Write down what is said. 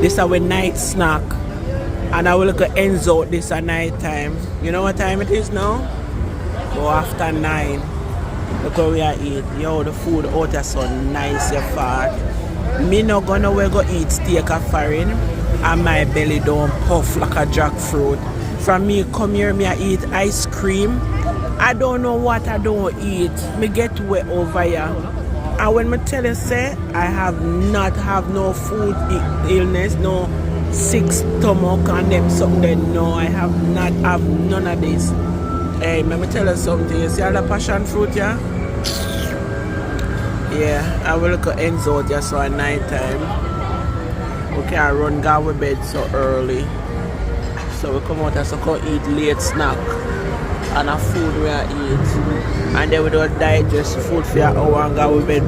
This is our night snack. And I will look at ends out this at night time. You know what time it is now? Go after 9. Look where we are eat. Yo, the food out there so nice, you fat. Me no gonna we go eat steak of foreign and my belly don't puff like a jackfruit. From me come here, me I eat ice cream. I don't know what I don't eat. Me get wet over here. And when me tell you say, I have not have no food illness, no sick stomach and them something there. No, I have not have none of this. Hey, let me tell you something. You see all the passion fruit, yeah? Yeah, I will look at ends out just so at night time. We can't run go to bed so early. So we come out and so go eat late snack. And a food we eat. And then we don't digest food for an hour and go to bed.